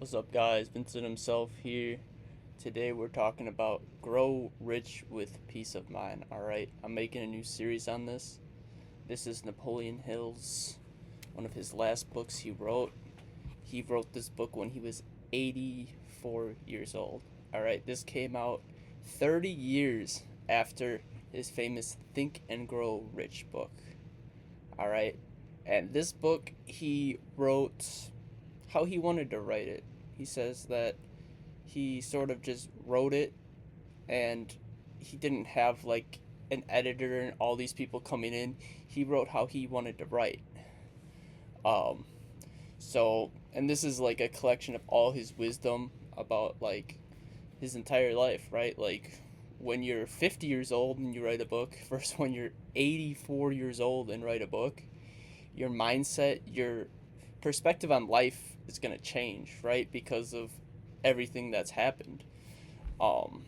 What's up, guys? Vincent himself here. Today we're talking about grow rich with peace of mind. Alright, I'm making a new series on this. This is Napoleon Hill's, one of his last books he wrote. He wrote this book when he was 84 years old. Alright, this came out 30 years after his famous Think and Grow Rich book. Alright, and this book he wrote how he wanted to write it. He says that he sort of just wrote it and he didn't have like an editor and all these people coming in. He wrote how he wanted to write. Um and this is like a collection of all his wisdom about like his entire life, right? Like when you're 50 years old and you write a book versus when you're 84 years old and write a book, your mindset, your perspective on life is going to change, right? Because of everything that's happened. Um,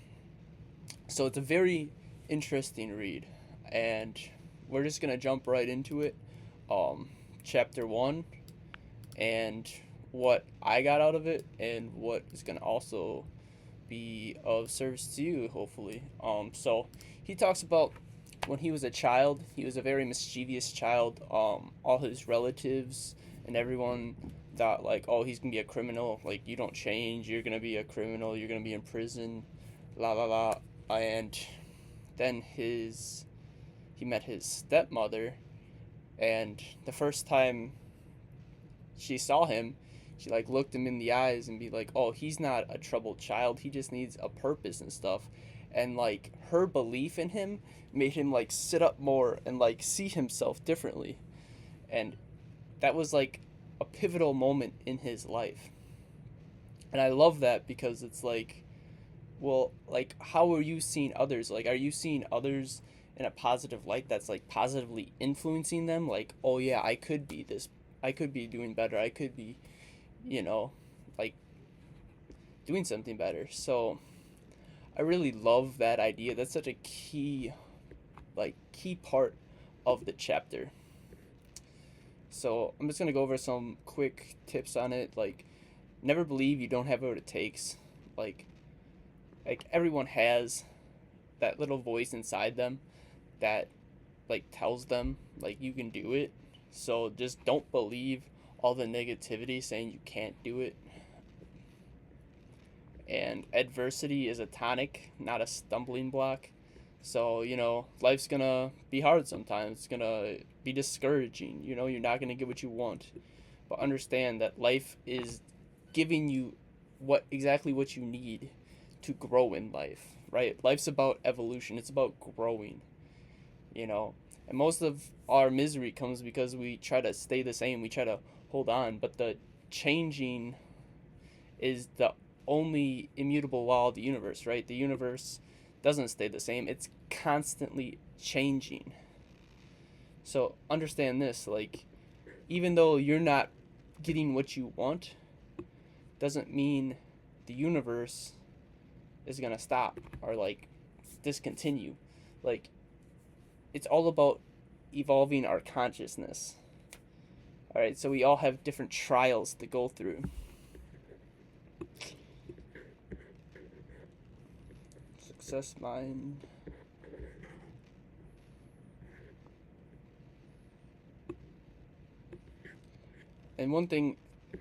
so it's a very interesting read, and we're just going to jump right into it. Um, Chapter 1, and what I got out of it, and what is going to also be of service to you, hopefully. So he talks about when he was a child, he was a very mischievous child. All his relatives and everyone thought like, oh, he's gonna be a criminal. Like, you don't change, you're gonna be a criminal. You're gonna be in prison, la la la. And then he met his stepmother, and the first time she saw him, she like looked him in the eyes and be like, "Oh, he's not a troubled child. He just needs a purpose and stuff." And like her belief in him made him like sit up more and like see himself differently. And that was like a pivotal moment in his life. And I love that because it's like, well, like how are you seeing others? Like, are you seeing others in a positive light that's like positively influencing them? Like, oh yeah, I could be this, I could be doing better. I could be, you know, like doing something better. So I really love that idea. That's such a key part of the chapter. So I'm just gonna go over some quick tips on it. Like, never believe you don't have what it takes. Like, like everyone has that little voice inside them that like tells them like you can do it. So just don't believe all the negativity saying you can't do it. And adversity is a tonic, not a stumbling block. So, life's gonna be hard sometimes. It's gonna be discouraging. You're not gonna get what you want. But understand that life is giving you what you need to grow in life, right? Life's about evolution. It's about growing, you know. And most of our misery comes because we try to stay the same. We try to hold on, but the changing is the only immutable law of the universe, right? The universe doesn't stay the same. It's constantly changing. So understand this, like, even though you're not getting what you want, doesn't mean the universe is going to stop or like discontinue. Like, it's all about evolving our consciousness. All right, so we all have different trials to go through. Success mind. And one thing,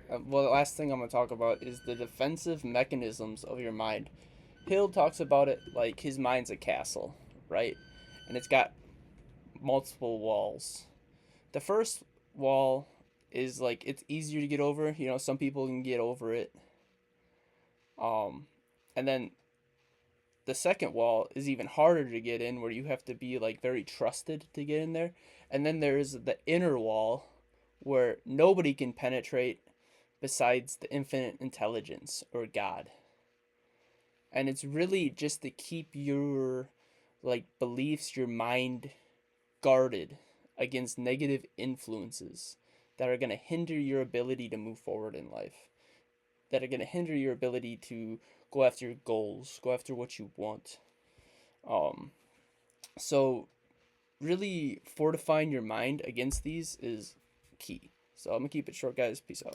well, the last thing I'm going to talk about is the defensive mechanisms of your mind. Hill talks about it like his mind's a castle, right? And it's got multiple walls. The first wall is like it's easier to get over. Some people can get over it. And then the second wall is even harder to get in, where you have to be like very trusted to get in there. And then there's the inner wall where nobody can penetrate besides the infinite intelligence or God. And it's really just to keep your like beliefs, your mind guarded against negative influences that are going to hinder your ability to move forward in life, that are going to hinder your ability to go after your goals, go after what you want. Um, so really fortifying your mind against these is key. So I'm gonna keep it short, guys. Peace out.